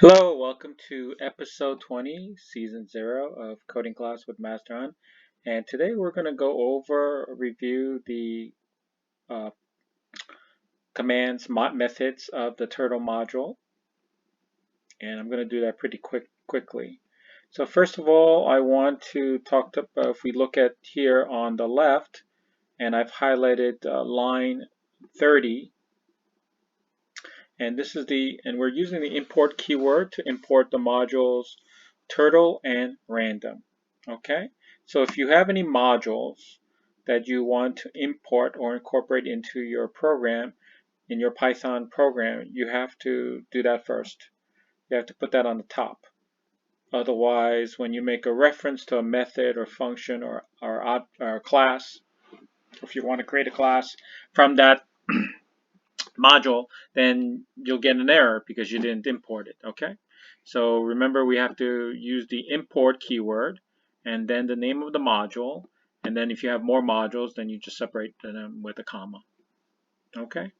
Hello, welcome to episode 20, season 0 of Coding Class with MasterHun. And today we're going to go over, review the uh, commands, methods of the turtle module. And I'm going to do that pretty quickly. So first of all, I want to talk to, if we look at here on the left, and I've highlighted line 30. And this is and we're using the import keyword to import the modules turtle and random. Okay, so if you have any modules that you want to import or incorporate into your program, in your Python program, you have to do that first. You have to put that on the top. Otherwise, when you make a reference to a method or function or class, if you want to create a class from that module, then you'll get an error because you didn't import it. Okay, so remember we have to use the import keyword and then the name of the module, and then if you have more modules, then you just separate them with a comma. Okay,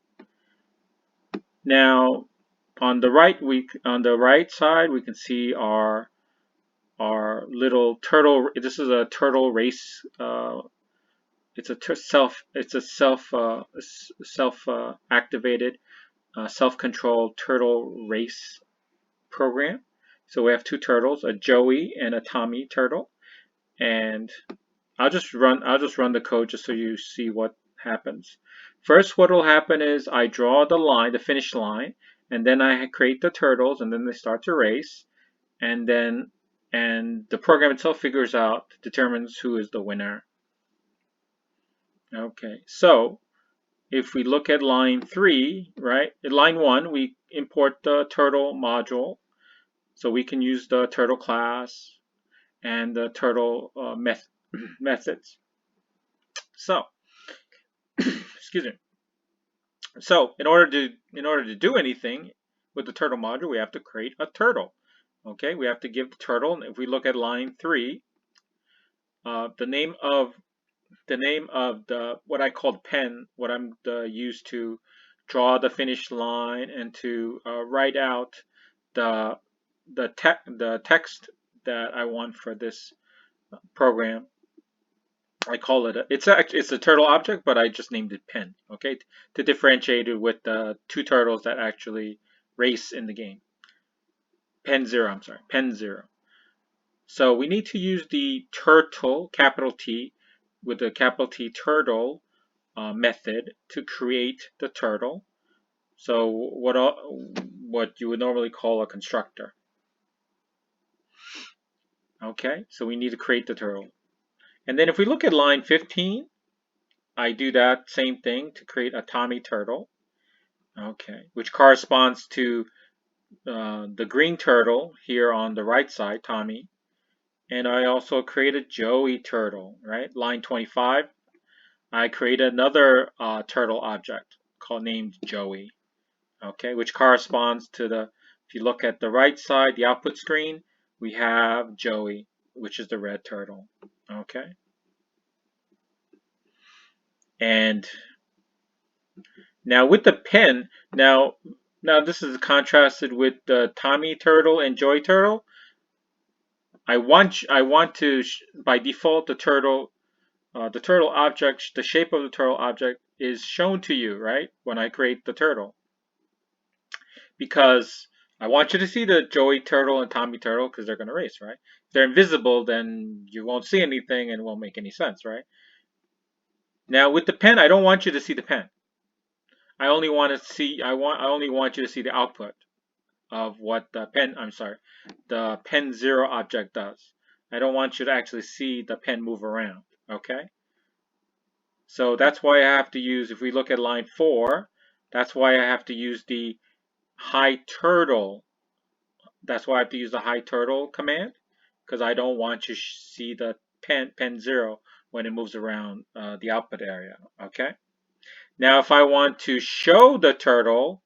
now on the right side we can see our little turtle. This is a turtle race. It's a self activated self-controlled turtle race program. So we have two turtles, a Joey and a Tommy turtle, and I'll just run the code just so you see what happens. First, what will happen is I draw the line, the finish line, and then I create the turtles, and then they start to race, and the program itself determines who is the winner. Okay, so if we look at line 3, right, at line 1, we import the turtle module. So we can use the turtle class and the turtle methods. So, excuse me. So in order to do anything with the turtle module, we have to create a turtle. Okay, we have to give the turtle. And if we look at line 3, the name of the what I call pen, what I'm used to draw the finish line and to write out the text that I want for this program. I call it it's a turtle object, but I just named it pen. Okay, to differentiate it with the two turtles that actually race in the game. Pen 0. I'm sorry, pen 0. So we need to use the turtle, capital T, with the capital T turtle method to create the turtle. So what you would normally call a constructor. Okay, so we need to create the turtle. And then if we look at line 15, I do that same thing to create a Tommy turtle. Okay, which corresponds to the green turtle here on the right side, Tommy. And I also create a Joey turtle, right? Line 25, I create another turtle object named Joey. Okay, which corresponds to if you look at the right side, the output screen, we have Joey, which is the red turtle. Okay. And now with the pen, now this is contrasted with the Tommy turtle and Joey turtle. I want to by default the turtle object, the shape of the turtle object is shown to you, right, when I create the turtle, because I want you to see the Joey turtle and Tommy turtle because they're going to race, right? If they're invisible, then you won't see anything and it won't make any sense, right? Now with the pen, I don't want you to see the pen. I only want you to see the output of what the pen 0 object does. I don't want you to actually see the pen move around. Okay, so that's why I have to use, if we look at line 4, that's why I have to use the hideturtle. That's why I have to use the hideturtle command, because I don't want you to see the pen 0 when it moves around the output area. Okay, now if I want to show the turtle,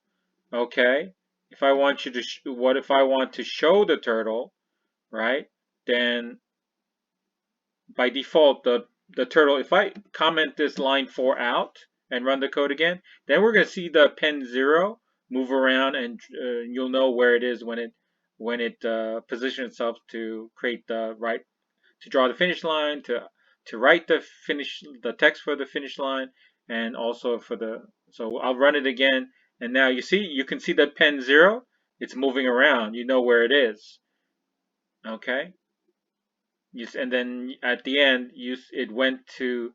okay, if I want to show the turtle, right, then by default the turtle, if I comment this line 4 out and run the code again, then we're going to see the pen 0 move around, and you'll know where it is when it when it positions itself to create the to draw the finish line, to write the text for the finish line, and also for the, so I'll run it again, and now you can see that pen 0, it's moving around, you know where it is. Okay, and then at the end it went to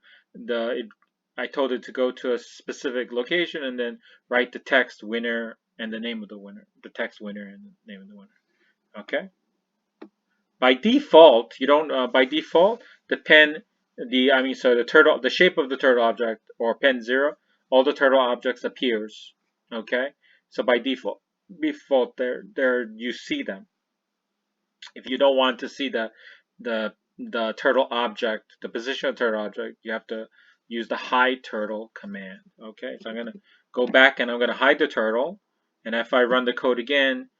I told it to go to a specific location and then write the text winner and the name of the winner, the text winner and the name of the winner. Okay. By default, you don't. By default, the pen, the turtle, the shape of the turtle object or pen 0, all the turtle objects appears. Okay. So by default, there you see them. If you don't want to see the turtle object, the position of the turtle object, you have to use the hideturtle command. Okay. So I'm gonna go back and I'm gonna hide the turtle, and if I run the code again.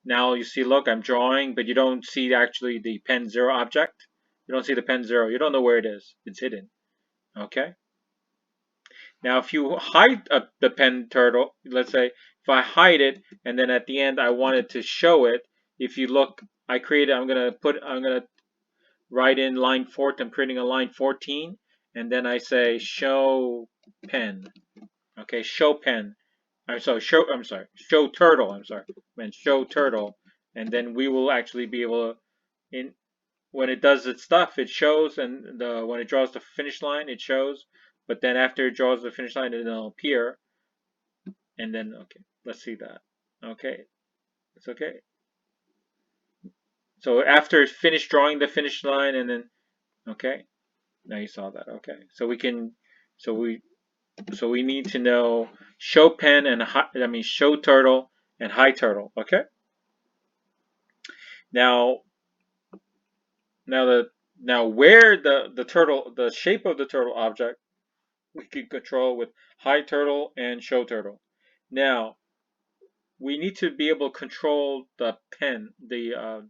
Now you see, look, I'm drawing, but you don't see actually the pen 0 object. You don't see the pen 0. You don't know where it is. It's hidden. Okay. Now if you hide the pen turtle, let's say if I hide it and then at the end I wanted to show it, if you look, I'm gonna write in line 4. I'm creating a line 14, and then I say show pen. Okay, show pen. Show turtle. Show turtle, and then we will actually be able to, when it does its stuff, it shows, and when it draws the finish line, it shows. But then after it draws the finish line, it'll appear, and then okay, let's see that. Okay, it's okay. So after it finished drawing the finish line, and then okay, now you saw that. Okay, so we need to know show pen and show turtle and hideturtle. Okay. Now where the shape of the turtle object we can control with hideturtle and showturtle. Now we need to be able to control the pen, the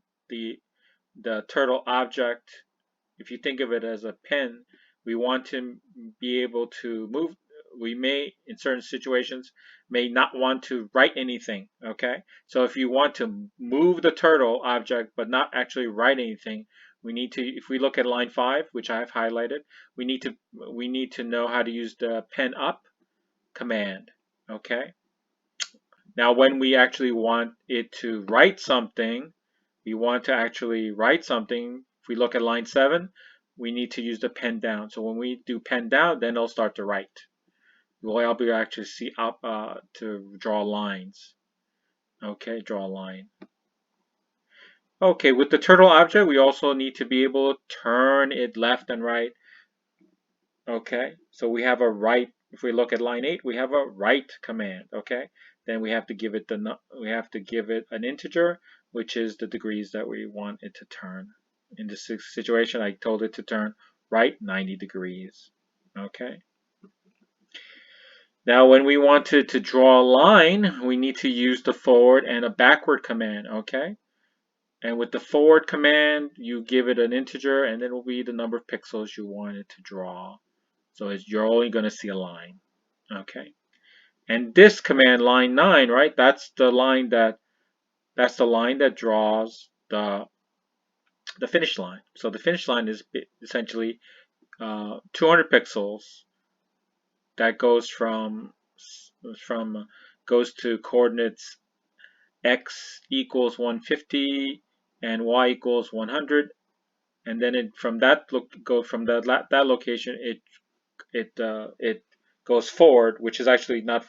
turtle object. If you think of it as a pen, we want to be able to move. We may, in certain situations, may not want to write anything. Okay, so if you want to move the turtle object but not actually write anything, we need to. If we look at line 5, which I have highlighted, we need to know how to use the penup command. Okay. Now, when we actually want it to write something, we want to actually write something. If we look at line 7, we need to use the pendown. So when we do pendown, then it'll start to write. We'll help you actually see up to draw lines. Okay, draw a line. Okay, with the turtle object, we also need to be able to turn it left and right. Okay, so we have a right. If we look at line 8, we have a right command. Okay, then we have to give it an integer, which is the degrees that we want it to turn. In this situation, I told it to turn right 90 degrees. Okay. Now, when we want to draw a line, we need to use the forward and a backward command. Okay. And with the forward command, you give it an integer, and it will be the number of pixels you want it to draw. So you're only going to see a line. Okay. And this command, line 9, right? That's the line that draws the finish line. So the finish line is essentially 200 pixels. That goes goes to coordinates x equals 150 and y equals 100, and then from that location it goes forward, which is actually not.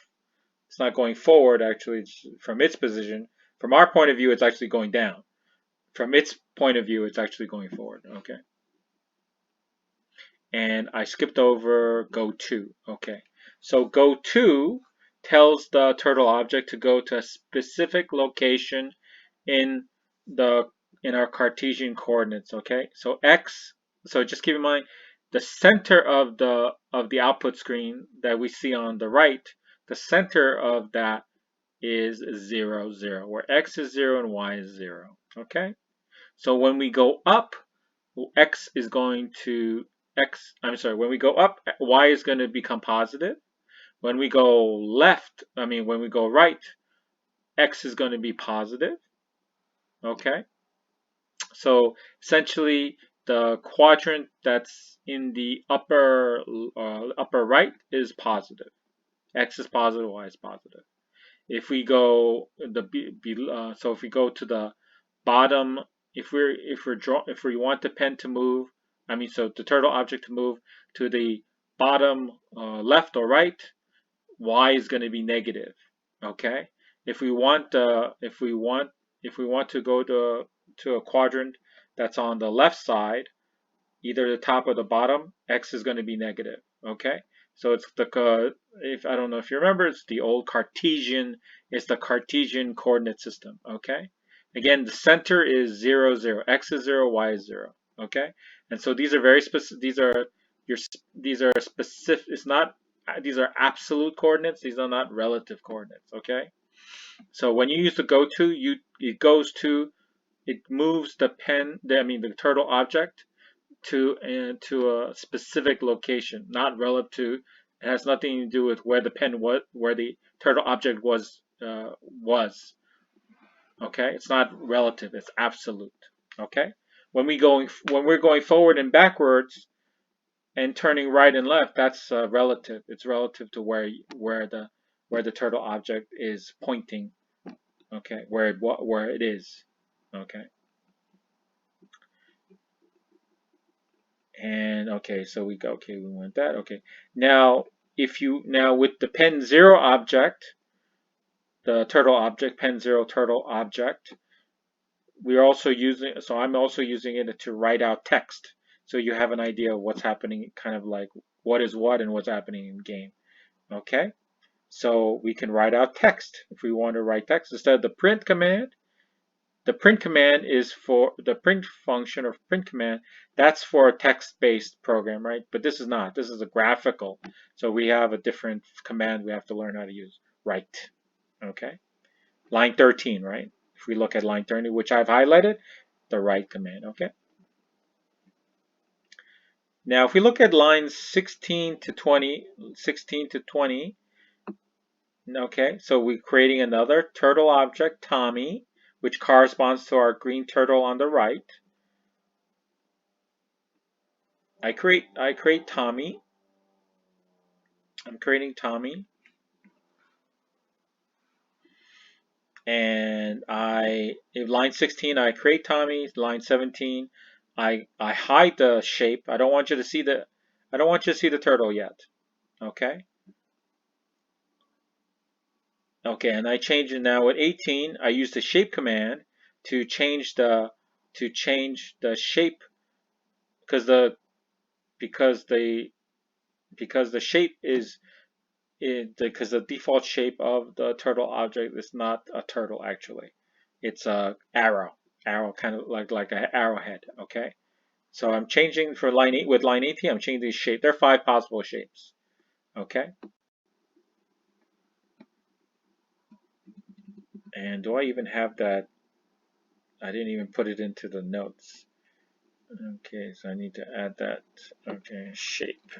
It's not going forward, actually. It's from its position. From our point of view, it's actually going down. From its point of view, it's actually going forward. Okay. And I skipped over goto. Okay. So goto tells the turtle object to go to a specific location in our Cartesian coordinates. Okay. So x. So just keep in mind the center of the output screen that we see on the right. The center of that is 0, 0, where x is 0 and y is 0. Okay? So when we go up, when we go up, y is going to become positive. When we go when we go right, x is going to be positive. Okay, so essentially the quadrant that's in the upper right is positive. X is positive, Y is positive. If we go so if we go to the bottom, if we want the pen to move, so the turtle object to move to the bottom left or right, Y is going to be negative. Okay. If we want to go to a quadrant that's on the left side, either the top or the bottom, X is going to be negative. Okay. So it's if I don't know if you remember, it's the old Cartesian. It's the Cartesian coordinate system. Okay. Again, the center is 0, 0. X is 0, Y is 0. Okay. And so these are very specific. These are specific. It's not. These are absolute coordinates. These are not relative coordinates. Okay. So when you use the goto, it moves the the turtle object to a specific location, not relative to. It has nothing to do with where the turtle object was. Okay, it's not relative; it's absolute. Okay, when we're going forward and backwards and turning right and left, that's relative. It's relative to where the turtle object is pointing. Okay, where it is. Okay. And okay, so we want that. Okay, now with the pen 0 object, the turtle object, pen 0 turtle object, I'm also using it to write out text, so you have an idea of what's happening, kind of like what is what and what's happening in game. Okay, so we can write out text if we want to write text instead of the print command. The print command is for the print function or print command. That's for a text-based program, right? But this is not. This is a graphical. So we have a different command we have to learn how to use. Write. Okay. Line 13, right? If we look at line 30, which I've highlighted, the write command. Okay. Now, if we look at lines 16 to 20, okay, so we're creating another turtle object, Tommy, which corresponds to our green turtle on the right. I create Tommy. I'm creating Tommy. And in line 16, I create Tommy. Line 17, I hide the shape. I don't want you to see the turtle yet. Okay. Okay, and I change it now at 18. I use the shape command to change the shape because the shape is because the default shape of the turtle object is not a turtle actually. It's a arrow kind of like an arrowhead. Okay, so I'm changing for line 8 with line 18. I'm changing the shape. There are 5 possible shapes. Okay. And do I even have that? I didn't even put it into the notes. Okay, so I need to add that. Okay, shape.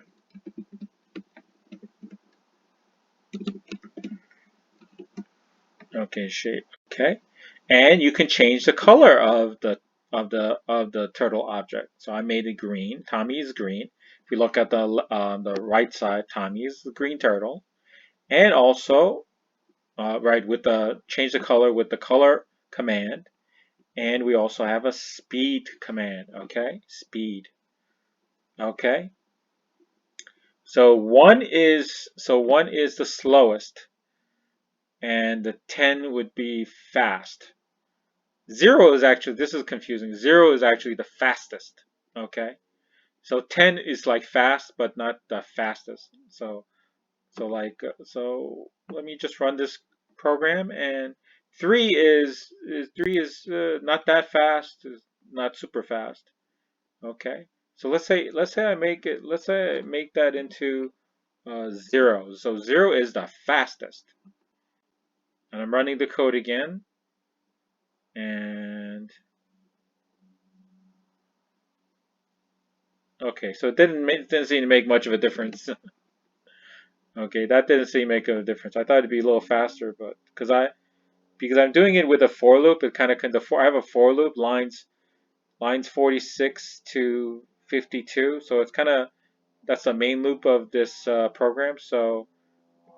Okay, shape. Okay, and you can change the color of the turtle object. So I made it green. Tommy is green. If we look at the right side, Tommy is the green turtle, and also change the color with the color command. And we also have a speed command, okay? Speed. Okay. So one is the slowest, and the 10 would be fast. 0 is actually, this is confusing. 0 is actually the fastest. Okay. So 10 is like fast, but not the fastest. So let me just run this program, and 3 is not that fast, is not super fast. Okay, so let's say I make that into 0. So 0 is the fastest, and I'm running the code again, and okay, so it didn't seem to make much of a difference. Okay, that didn't seem to make a difference. I thought it'd be a little faster, but because I'm doing it with a for loop. It kind of I have a for loop lines 46 to 52. So it's kind of that's the main loop of this program. So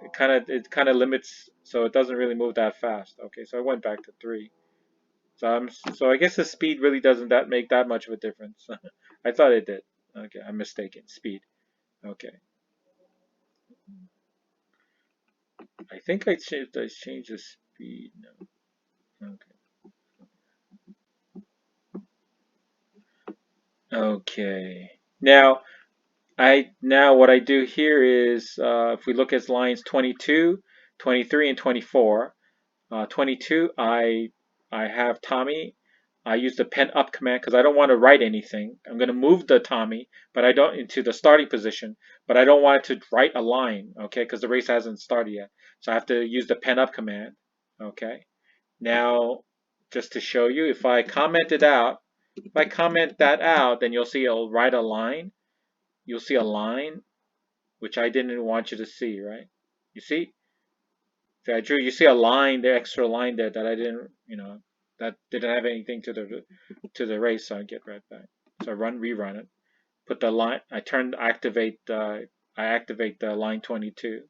it kind of limits, so it doesn't really move that fast. Okay, so I went back to 3. So I guess the speed really doesn't make that much of a difference. I thought it did. Okay, I'm mistaken. Speed. Okay. I think I changed the speed. No. Okay. Okay. Now what I do here is if we look at lines 22, 23, and 24. 22, I have Tommy. I use the penup command because I don't want to write anything. I'm going to move the Tommy, but I don't into the starting position, but I don't want it to write a line, okay, because the race hasn't started yet. So I have to use the penup command, okay. Now, just to show you, if I comment that out, then you'll see it'll write a line. You'll see a line, which I didn't want you to see, right? You see? So I drew, you see a line, the extra line there that I didn't, that didn't have anything to the race, so I get right back. So I rerun it, put the line, I activate the line 22.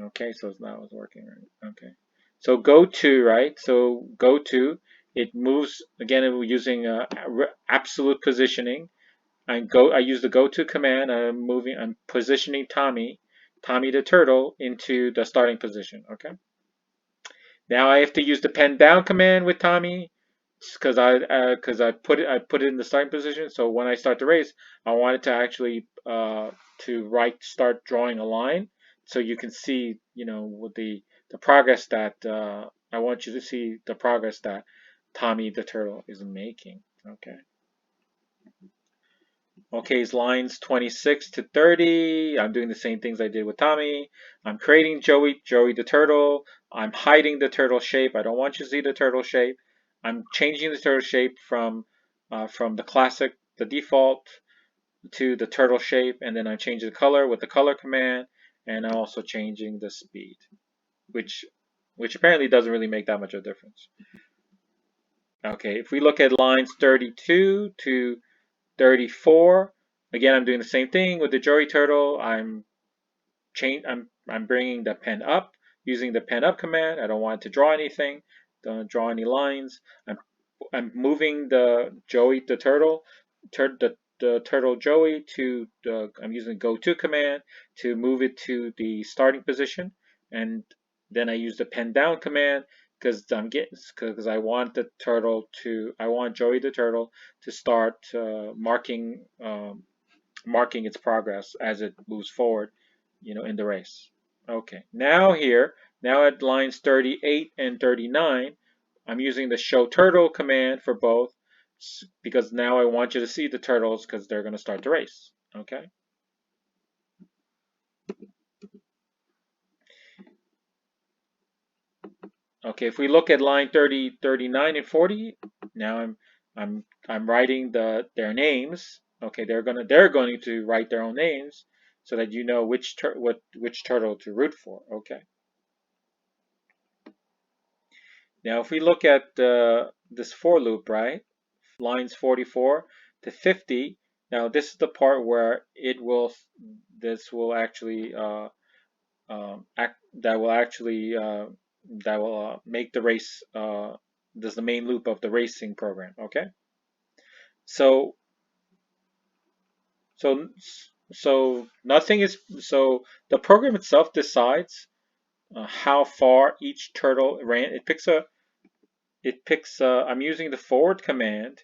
Okay, so now it's working, right? Okay. So goto, right? So goto, it moves again. We're using absolute positioning. I use the goto command. I'm positioning Tommy the turtle into the starting position. Okay. Now I have to use the pendown command with Tommy because I put it in the starting position. So when I start the race, I want it to actually start drawing a line, so you can see with the progress that I want you to see the progress that Tommy the turtle is making. Okay. Okay, it's lines 26 to 30. I'm doing the same things I did with Tommy. I'm creating Joey the turtle. I'm hiding the turtle shape. I don't want you to see the turtle shape. I'm changing the turtle shape from the default to the turtle shape, and then I'm changing the color with the color command, and I'm also changing the speed, which apparently doesn't really make that much of a difference. Okay, if we look at lines 32 to 34. Again, I'm doing the same thing with the Joey turtle. I'm bringing the pen up using the pen up command. I don't want it to draw anything. Don't draw any lines. I'm moving the Joey the turtle, the turtle Joey to I'm using the goto command to move it to the starting position, and then I use the pen down command because I want Joey the turtle to start marking its progress as it moves forward, in the race. Okay, now at lines 38 and 39, I'm using the showturtle command for both because now I want you to see the turtles because they're going to start the race. Okay. Okay, if we look at line 30, 39, and 40, now I'm writing their names. Okay, they're going to write their own names so that you know which turtle to root for. Okay. Now, if we look at this for loop, right, lines 44 to 50. Now, this is the part where this will actually make the race. This is the main loop of the racing program. Okay. So nothing is the program itself decides how far each turtle ran. I'm using the forward command.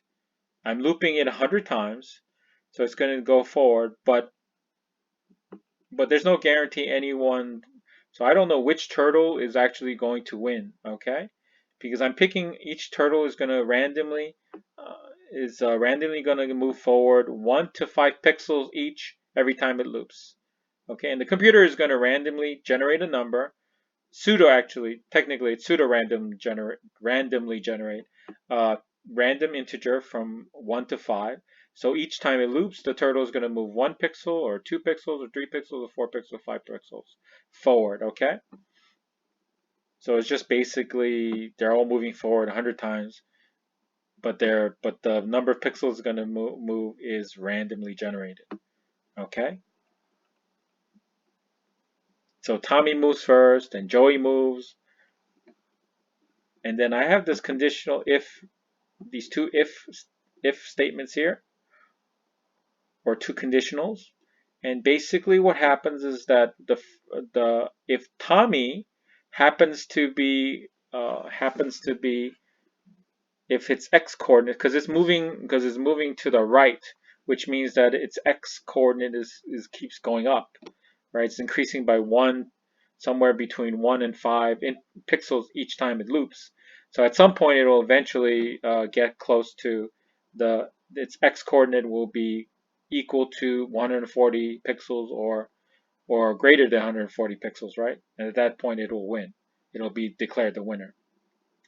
I'm looping it 100 times, so it's going to go forward, but there's no guarantee anyone. So I don't know which turtle is actually going to win. Okay, because I'm picking each turtle is going to randomly going to move forward 1 to 5 pixels each every time it loops. Okay, and the computer is going to randomly generate a number. Technically it's randomly generate random integer from 1 to 5. So each time it loops, the turtle is going to move 1 pixel or 2 pixels or 3 pixels or 4 pixels, 5 pixels forward. Okay. So it's just basically they're all moving forward 100 times, but the number of pixels going to move is randomly generated. Okay. So Tommy moves first, and Joey moves, and then I have this conditional if, these two if statements here, or two conditionals, and basically what happens is that if Tommy happens to be if its x coordinate, because it's moving to the right, which means that its x coordinate is keeps going up, right? It's increasing by one, somewhere between 1 and 5 in pixels each time it loops. So at some point it will eventually get close to its x coordinate will be equal to 140 pixels or greater than 140 pixels, right? And at that point it will win. It'll be declared the winner.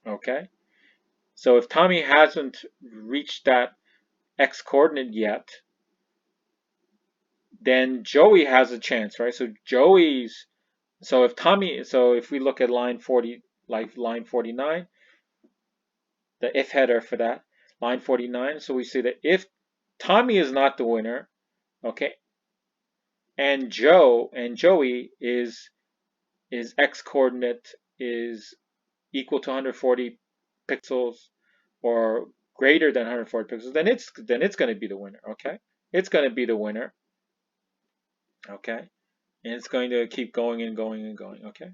Okay? So if Tommy hasn't reached that x coordinate yet, then Joey has a chance, right? So if we look at line 40, like line 49, the if header for that, line 49, so we see that if Tommy is not the winner, okay, and Joey is x coordinate is equal to 140 pixels or greater than 140 pixels, then it's going to be the winner. Okay, it's going to be the winner. Okay, and it's going to keep going and going and going. Okay,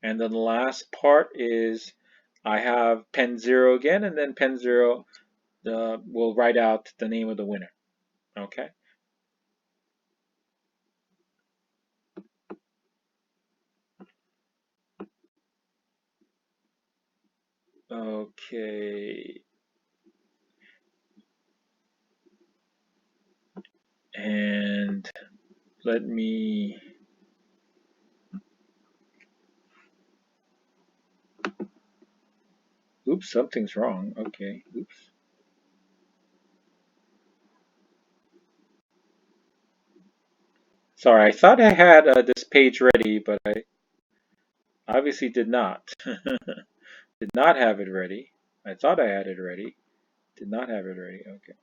and then the last part is I have pen 0 again, and then pen 0 will write out the name of the winner. Okay. Okay. And let me oops, something's wrong. Okay, oops. Sorry, I thought I had this page ready, but I obviously did not. Did not have it ready. I thought I had it ready. Did not have it ready. Okay.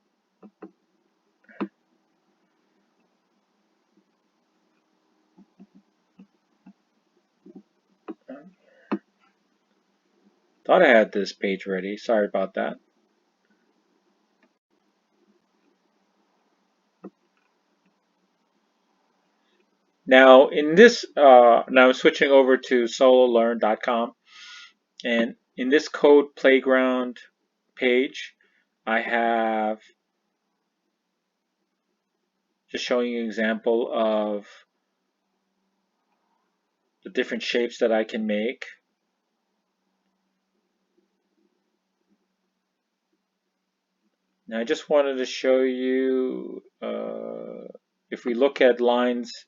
Thought I had this page ready. Sorry about that. Now in this, now I'm switching over to SoloLearn.com, and in this code playground page, I have just showing you an example of the different shapes that I can make. Now I just wanted to show you, if we look at lines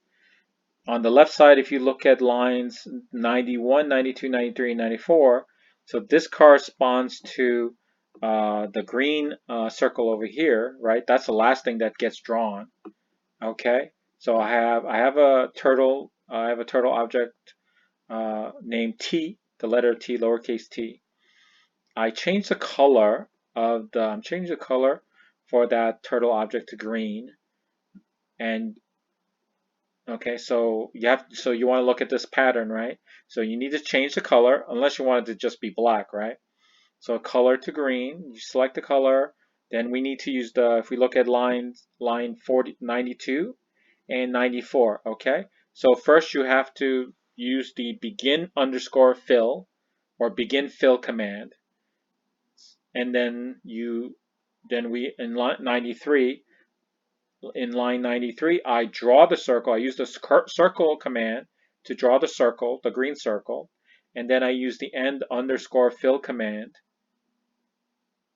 on the left side, if you look at lines 91, 92, 93, and 94, so this corresponds to the green circle over here, right? That's the last thing that gets drawn. Okay, so I have a turtle object named T, the letter T, lowercase t. I changed the color I'm changing the color for that turtle object to green, and okay, so you want to look at this pattern, right? So you need to change the color, unless you want it to just be black, right? So color to green, you select the color, then we need to use if we look at line 92 and 94, okay? So first you have to use the begin underscore fill or begin fill command, and then we in line 93, I draw the circle. I use the circle command to draw the circle, the green circle, and then I use the end underscore fill command,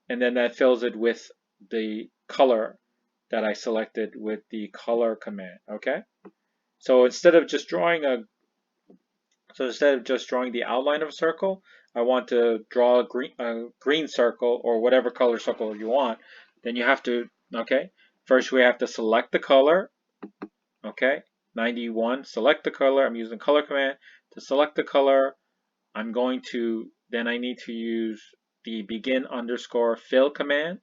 and then that fills it with the color that I selected with the color command. Okay, so instead of just drawing the outline of a circle, I want to draw a green circle or whatever color circle you want. Then you have to, okay, first we have to select the color. Okay, 91, select the color. I'm using color command To select the color, then I need to use the begin underscore fill command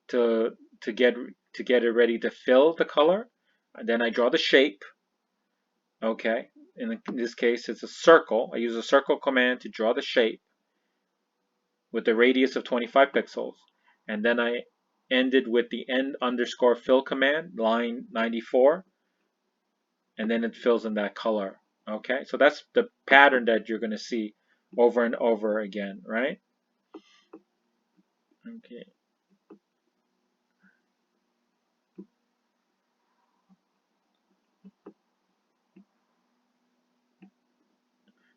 to get it ready to fill the color. And then I draw the shape. Okay, in this case it's a circle. I use a circle command to draw the shape with the radius of 25 pixels. And then I ended with the end underscore fill command, line 94, and then it fills in that color. Okay, so that's the pattern that you're going to see over and over again, right? Okay.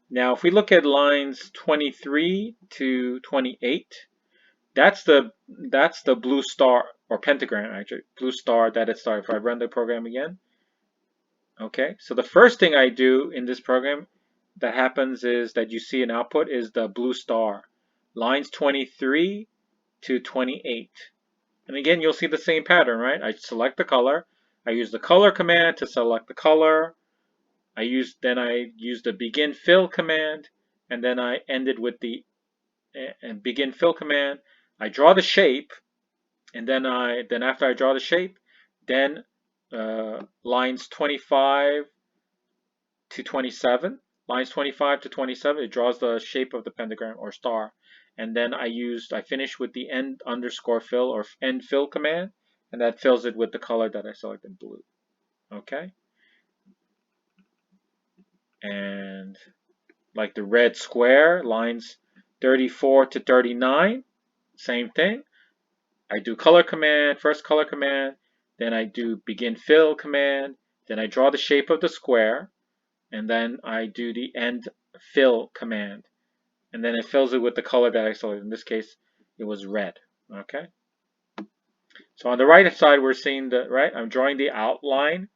Now, if we look at lines 23 to 28, that's the blue star, or pentagram actually, blue star that it started. If I run the program again, okay, so the first thing I do in this program that happens is that you see an output is the blue star, lines 23 to 28. And again, you'll see the same pattern, right? I select the color. I use the color command to select the color. Then I use the begin fill command, and then I ended with the begin fill command. I draw the shape, and then after I draw the shape, then lines 25 to 27. Lines 25 to 27, it draws the shape of the pentagram or star. And then I finish with the end underscore fill or end fill command, and that fills it with the color that I selected, blue. Okay? And like the red square, lines 34 to 39, same thing. I do color command, first color command, then I do begin fill command, then I draw the shape of the square, and then I do the end fill command, and then it fills it with the color that I selected. In this case, it was red. Okay. So on the right side, we're seeing I'm drawing the outline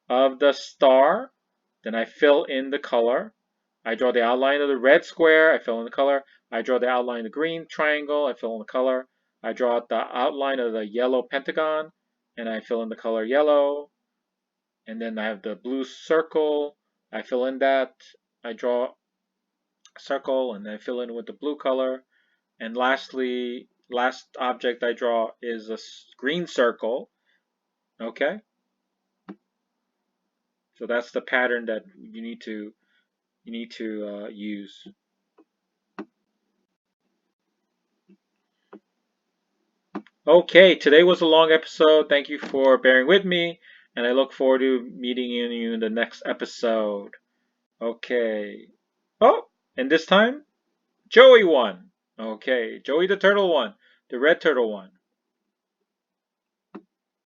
of the star, then I fill in the color. I draw the outline of the red square, I fill in the color. I draw the outline of the green triangle, I fill in the color. I draw the outline of the yellow pentagon, and I fill in the color yellow. And then I have the blue circle, I fill in that. I draw a circle, and then I fill in with the blue color. And lastly, last object I draw is a green circle. Okay? So that's the pattern that you need to use. Okay, today was a long episode. Thank you for bearing with me, and I look forward to meeting you in the next episode. Okay. Oh, and this time, Joey won. Okay, Joey the turtle won. The red turtle won.